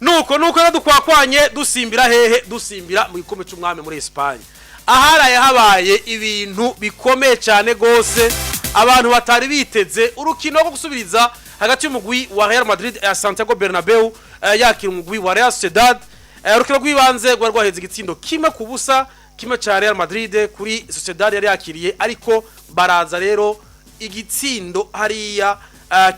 nuko dukwakwanye dusimbira hehe dusimbira mu gikombe cy'umwami muri Espagne aharaye habaye ibintu bikomeye cyane gose abantu batari biteze urukino rwo gusubiriza hagati y'umugwi wa Real Madrid ya Santiago Bernabeu yakira umugwi wa Real Sociedad urukino rw'ibanze rwaheze igitsindo kimwe ku busa kimwe cha Real Madrid kuri Sociedad yari yakiriye ariko baraza rero igitsindo hariya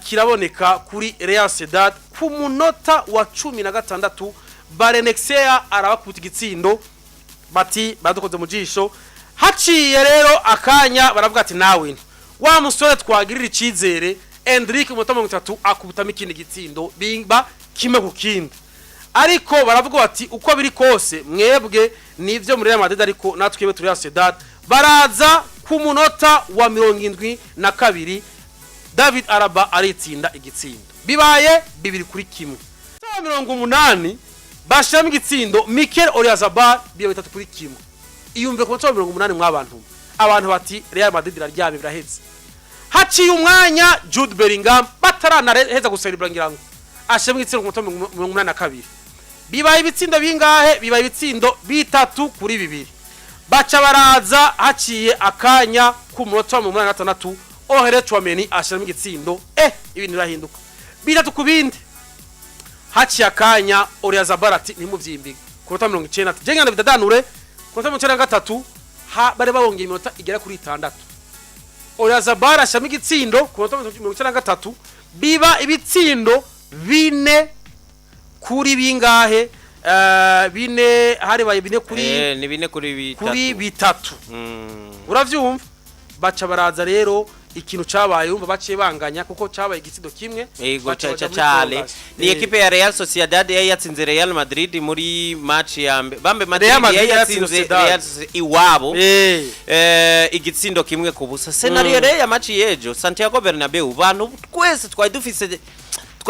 kiraboneka kuri Real Sociedad ku munota wa 16 Barenexea arabakuta igitsindo bati badukoze mu jisho haciye rero akanya baravuga ati nawe wa musore twagirira icizere Endrick munota 30 akubutamo ikindi gitsindo bimba kimwe ku kindi ariko baravuga bati uko biri kose mwebwe nivyo muri Real Madrid ariko natwe turi Real Sociedad baraza ku munota wa 72 David Araba aritsinda igitsindo bibaye bibiri kuri kimwe 180 bashami igitsindo Mikel Oyarzabal biye 3 kuri kimwe iyumve ku 180 mw'abantu bati Real Madrid iraryame biraheze haciye umwanya Jude Bellingham bataranaheza guselebra ngirango ashemwe igitsindo ku 182 bibaye ibitsindo bingahe bibaye ibitsindo bitatu kuri bibiri baca baraza haciye akanya ku munota wa 86 Ohere Chouameni ashiramo igitsindo ibintu birahinduka bitatu kubindi haciye akanya Oyarzabal ati nimuvyimbige ku 90 ati je ngana bidadanure ku 93 bare babongeye iminota igera kuri 6 Oyarzabal ashiramo igitsindo ku 93 biba ibitsindo bine kuri bingahe bine hari baye bine kuri ni bine kuri bitatu uravyumva baca baraza rero ikintu cabaye umva baciye banganya kuko cabaye igitsindo kimwe ego cyane ni equipe ya Real Sociedad yatsinze Real Madrid muri match ya bambe Madrid yatsinze Real iwabo igitsindo kimwe ku busa scenario ya match yejo Santiago Bernabeu bantu twese twari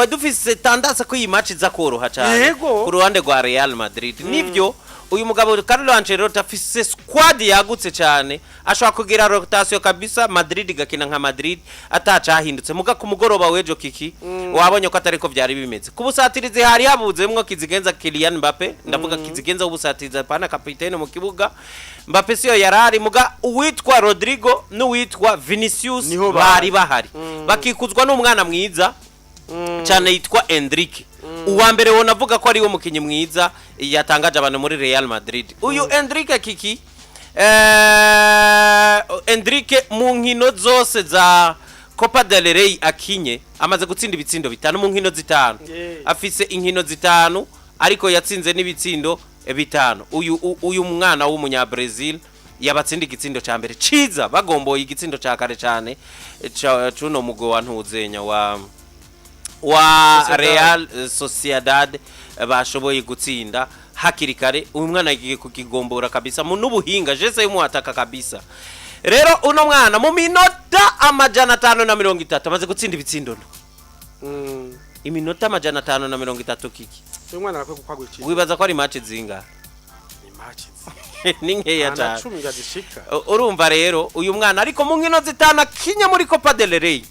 dufise tendance ko iyi match za koroha cyane ku ruhande rwa Real Madrid nivyo uyu mugabo Carlo Ancelotti afise squad yagutse cyane ashobora kugira rotation kabisa Madrid gakina nka Madrid ataca hahindutse muga ku mugoroba wejo kiki wabonye ko atariko byari bimeze kubusatirize hari habuzemwo kizigenza Kylian Mbappe ndavuga kizigenza ubusatirize pana kapitene mu kibuga Mbappe siyo yarari muga uwitwa Rodrigo n'uwitwa Vinicius bari bahari bakikuzwa n'umwana mwiza cyane yitwa Endrick uwa mbere wona avuga ko ari we mukinyi mwiza yatangaje abantu muri Real Madrid uyu Endrick kiki Endrick mu nkino zose za Copa del Rey akinye amaze gutsinda ibitsindo bitanu mu nkino zitanu afise inkino zitanu ariko yatsinze n'ibitsindo bitanu uyu mwana w'umunya Brazil yabatsinda igitsindo ca mbere ciza bagomboye igitsindo ca kare cyane cuno mugo wantuzenya wa Real Sociedad bashoboye gutsinda hakirikare uyu mwana yigiye kukigombora kabisa mu nubuhinga jese y'umuataka kabisa rero uno mwana mu minota 530 amaze gutsinda ibitsindo iminota 530 kiki uyu mwana arakwe kukwagwikira wibaza ko ari match zinga ni match ninkeya cyane urumva rero uyu mwana ariko mu nkino zitana kinya muri Copa del Rey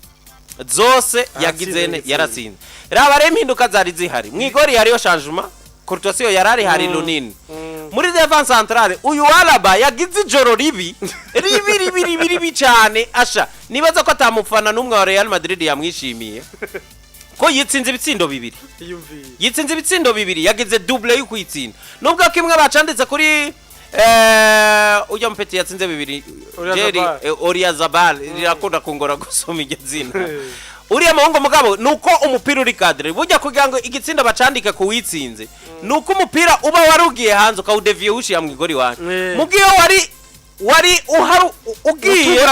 zose yagizene yaratsinze raba rero impinduka zari zihari mwigori yariyo changement Courtois yarari hari runini muri defense centrale uyu Alaba yagize ijoro ribi cyane asha nibaza ko atamufana n'umwe wa Real Madrid yamwishimiye ko yitsinze ibitsindo bibiri yagize double yo kwitsinda nubwo kimwe bacanditse kuri ujya mpeti yatsinze bibiri Oyarzabal rirakunda kungora gusoma igezina uriya muhungu mugabo nuko umupira uri cadre bujya kugira ngo igitsinda bacandika ku witsinze nuko umupira uba warugiye hanze ukawudeviye ushiya mu igori wanje mugiye wari ugiye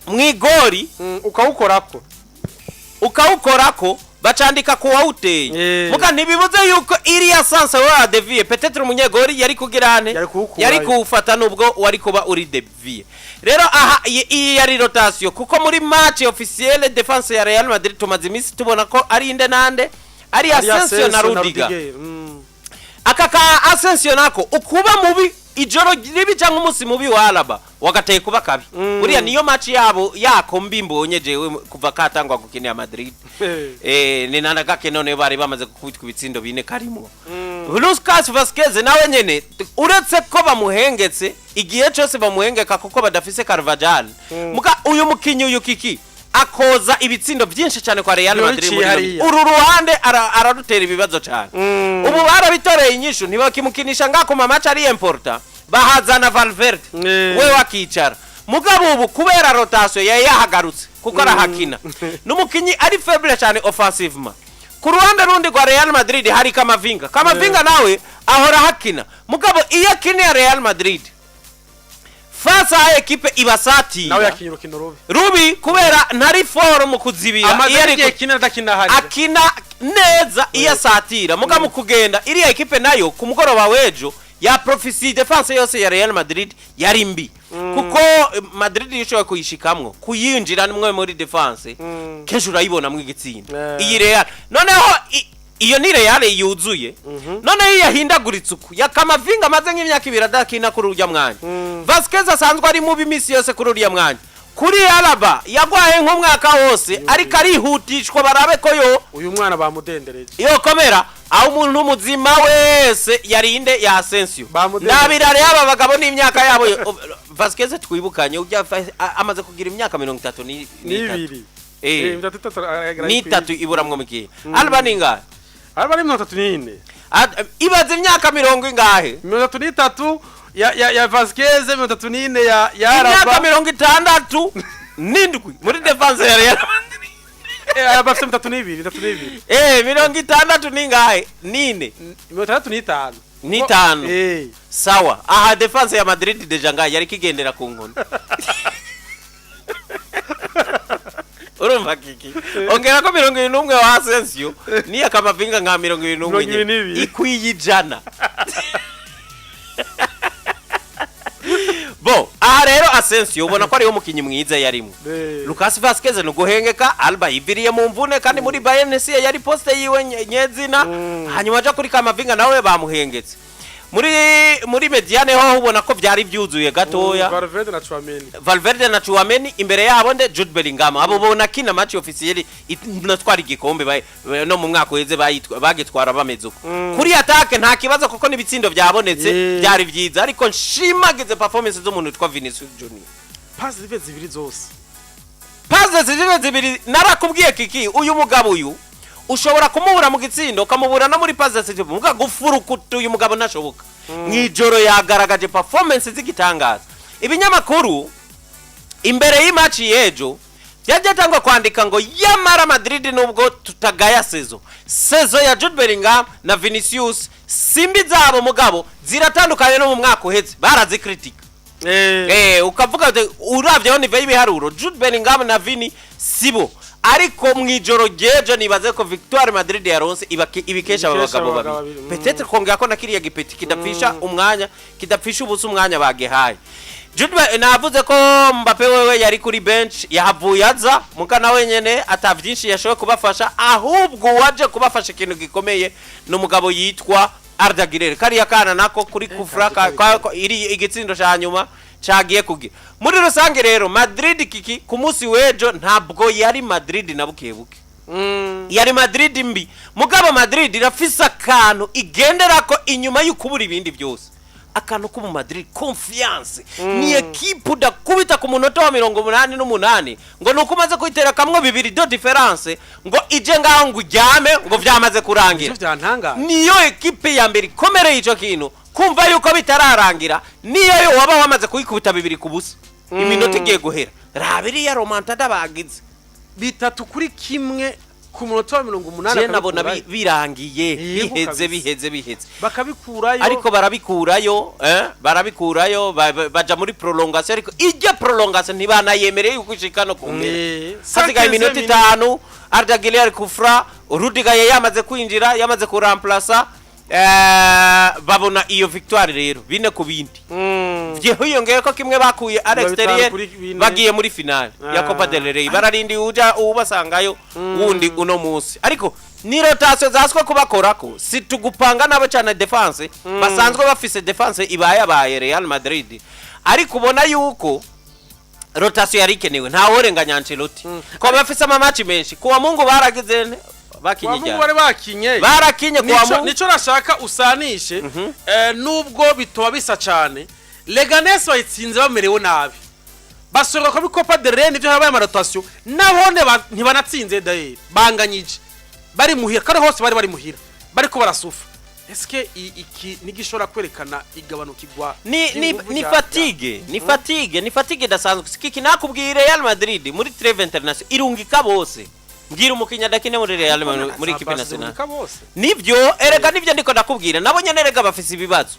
mu igori ukawukorako bacandika ku wawuteye muga ntibibuze yuko iriya sanse wa devier peut-être umunyegori yari kugirane yari kuufata nubwo wari kuba uri devier rero aha iyi yari rotation kuko muri match officielle defense ya Real Madrid tumaze imisi tubona ko ari inde nande ari Asensio na Rudiger akaka Asensio nako ukuba mubi ijoro ribi cyangwa umunsi mubi wa Alaba wagateye kuba kabi buriya niyo match yabo yako mbimbonye jewe kuva katangwa gukinira Madrid ni nanagake none bari bamaze gukubitwa ibitsindo bine karimo Lucas Vazquez nawe nyene uretse ko bamuhengetse igihe cyose bamuhengeka kuko badafise Carvajal muka uyu mukinyi uyu Kiki akoza ibitsindo byinshi cyane kwa Real Madrid uru ruhande ararutera ibibazo cyane ubu barabitoreye inyishu ntibakimukinisha ngako mamacha ari importa bahazana Valverde we wakicara mugabo ubu kubera rotation yahagarutse kuko arahakina numukinyi ari faible cyane offensivement ku ruhande rundi rwa Real Madrid hari Kamavinga nawe ahora hakina mugabo iyo akina Real Madrid fasa ya ekipe ibasati nawe yakinyira ukino rubi kubera ntari form kuzibira akina neza iyo satira mugabo kugenda iri ekipe nayo ku mugoroba wejo ya profisi defense yose ya Real Madrid yari mbi kuko Madrid yishoye kuyishikamwo kuyinjira nimwe muri defense kejo urayibona mu igitsinda iyi Real noneho iyo ni Real yuzuye none yahindaguritse uku ya Kamavinga maze nk'imyaka 2 adakina kuri urya mwanya Vazquez asanzwe ari mu bimisi yose kuri urya mwanya kuri Alaba yagwaye nk'umwaka wose ariko arihutishwa barabe ko yo uyu mwana bamudendereje yo komera aho umuntu muzima wese yarinde ya Asensio ndabirare aba bagabo n'imyaka yabo Vazquez twibukanye ujya amaze kugira imyaka 32 ni 3 iburamwe mugiye Alba ningahe Alba ni 34 ibaze imyaka 40 ingahe 33 ya Vazquez 34 ya Alaba imyaka 60 nindwi muri defense ya Real Alaba 32 60 ningahe nine 35 ni 5 sawa aha defense ya Madrid deja ngaye yari kigendera ku nkono urumva Kiki ongera ko 71 wa Asensio ni Kamavinga nka 71 ikwiyijana bo aha rero Asensio ubona ko ari umukinyi mwiza yarimo Lucas Vazquez no guhengeka Alba ibiriye mu mvune kandi muri Bayern yari poste yiwe nyezina hanyuma aja kuri Kamavinga nawe bamuhengetse muri mediane ho ubona ko byari byuzuye gatoya Valverde na Tchouameni imbere yabo nde Jude Bellingham abo bona kina match officiel natwara igikombe no mu mwaka weze bagitwara bamezuko kuri attack nta kibazo kuko nibitsindo byabonetse byari byiza ariko nshimagize performance z'umuntu twa Vinicius Junior pass zibiri zose narakubwiye Kiki uyu mugabo uyu ushobora kumubura mu gitsindo ukamubura no muri pass z'isibo muga gufurukuta uyu mugabo nashoboka mwijoro yagaragaje performance zigitangaza ibinyamakuru imbere y'imatch yejo byajyatangwa kwandika ngo yamara Madrid nubwo tutagaya sezo ya Jude Bellingham na Vinicius simbi zabo mugabo ziratandukanye no mu mwaka uheze barazikritika ukavuga uravyeho nive y'ibiharuro Jude Bellingham na Vini sibo ariko mwijoro gejo nibaze ko Victoire Madrid yaronse ibikesha abagabo babiri peut-être kongera ko nakiriya gipeti kidapfisha umwanya kidapfisha ubuso umwanya bagehaye Jude navuze ko Mbappe wewe yari kuri bench yahavuye aza muka nawe nyene atavyinshi yashowe kubafasha ahubwo waje kubafasha ikintu gikomeye no mugabo yitwa Arda Güler kariya kana nako kuri kufraka iri igitsindo cyanyuma cagiye kugira muri rusange rero Madrid Kiki ku munsi wejo ntabwo yari Madrid nabukebuke yari Madrid mbi mugabo Madrid irafisa kantu igenderako inyuma y'ukubura ibindi byose akantu ko mu Madrid confiance ni equipe udakubita ku munota wa 88 ngo nuko umaze kwitera kamwe bibiri do difference ngo ije ngaho ngo ujyame ngo vyamaze kurangira niyo equipe ya mbere komere ico kintu kumva yuko bitararangira niyo waba wamaze kuyikubita bibiri kubusa iminota igiye guhera rabiri ya romantada bagize 3-1 ku munota wa 88 nabona birangiye biheze bakabikurayo ariko barabikurayo baja muri prolongation ariko ijya prolongation ntibanayemereye ukushika no kumera hasigaye iminota 5 Arda Güler kufra Rudiger yamaze kwinjira yamaze kuramplacer babona iyo victoire rero bine ku bindi vyehuyongeye ko kimwe bakuye Alex Terrier bagiye muri finale ya Copa del Rey bararindi uja ubasangayo wundi uno munsi ariko ni rotation zaswe kubakorako si tugupanga nabo cyane defense basanzwe bafise defense ibaye Real Madrid ariko ubona yuko rotation yari kenewe nta worenganya Ancelotti ko bafise ama match menshi kuwa Mungu baragize bakinye barakinye kuwa Mungu nico nashaka usanishe nubwo bitoba bisa cyane Leganes bayitsinze bamerewe nabi basura ko bikopa de Rennes byo habaye amarotation nabone ntibanatsinze daye banganyije bari muhira kare hose bari muhira bariko barasufa eske iki nigishora kwerekana igabanukirwa ni fatigue dasanzwe kiki nakubwiye Real Madrid muri trêve international irungika bose ngira umukinya dakine muri Real muri equipe nationale nivyo erega nivyo ndiko ndakubwira nabo nyene erega bafise ibibazo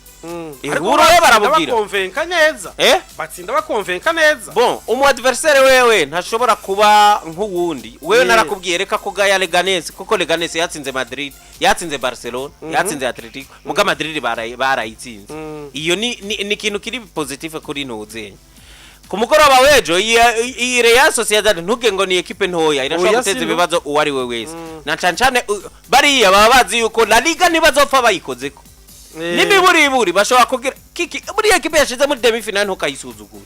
ihuro barabubwira bakonvenka neza batsinda bakonvenka neza bon umu adversaire wewe ntashobora kuba nk'uwundi wewe narakubwiye reka ko gaya Leganes kuko Leganes yatsinze Madrid yatsinze Barcelona yatsinze Atletico muga Madrid barayitsinze iyo ni kintu kiri positive kuri ntuzenye kumugoroba wejo iyi Real Sociedad ntuge ngo ni equipe ntoya irashobora guteza ibibazo uwari we wese na cancane bariya baba bazi yuko La Liga ntibazopfa bayikozeko nimiburi bashobora kugira kiki muri equipe yashize muri demi final ntukayisuzugura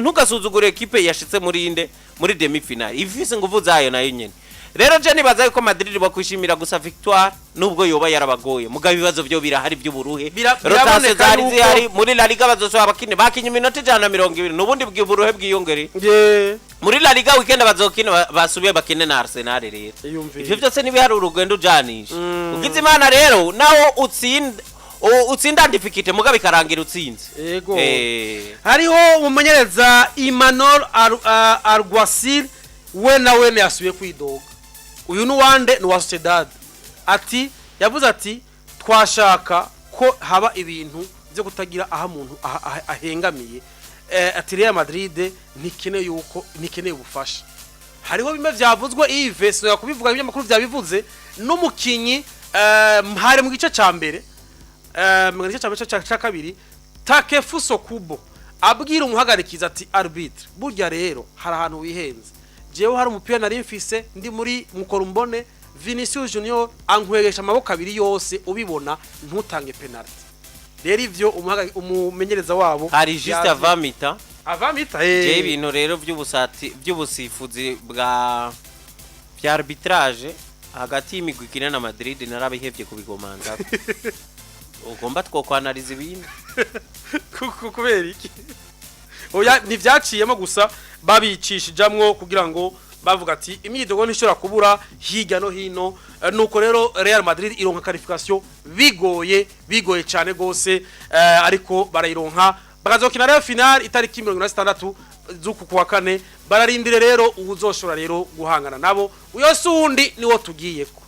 ntukasuzugure equipe yashitse muri demi final ifise nguvu zayo nayo nyene rero je nibaza yuko Madrid bakwishimira gusa victoire nubwo yoba yarabagoye muga ibibazo byo birahari by'uburuhe rotation zari zihari muri La Liga bazoshobora bakinye iminota 120 nubundi bw'uburuhe bwiyongere muri La Liga weekend bazokina basubiye bakine na Arsenal rero ivyo byose nibihari urugendo janisha ugize imana rero nawo utsinda difficult muga bikarangira utsinze yego hariho umumenyereza Emmanuel Alguacil we nawe yasubiye kwidoga uyu nuwande ni wa Sociedad ati yavuze ati twashaka ko haba ibintu byo kutagira aha muntu ahengamiye ati Real Madrid ntikeneye ubufasha hariho bimwe byavuzwe Yves no kubivuga ibyo makuru byabivuze n'umukinyi hari mu gice ca mbere mu gice ca kabiri Takefuso Kubo abwira umuhagarikiza ati arbitre burya rero hari ahantu wihenze jewe hari umupira nari mfise ndi muri Mukorumbone Vinicius Junior ankwegesha amaboko abiri yose ubibona ntutange penalty rero ivyo umumenyereza wabo hari juste avamita je ibintu rero by'ubusifuzi bwa arbitrage hagati y'imigwi ikina na Madrid narabihevye kubigomanza ugomba twokwanariza ibintu kubera iki oya ntivyaciyemo gusa babicishijamwo kugira ngo bavuga ati imyidogo ntishobora kubura hirya no hino nuko rero Real Madrid ironka qualification bigoye cyane gose ariko barayironka bakazokina rero final itariki 26 z'uku kwa kane bararindire rero uzoshora rero guhangana nabo uyo sundi niwo tugiyeko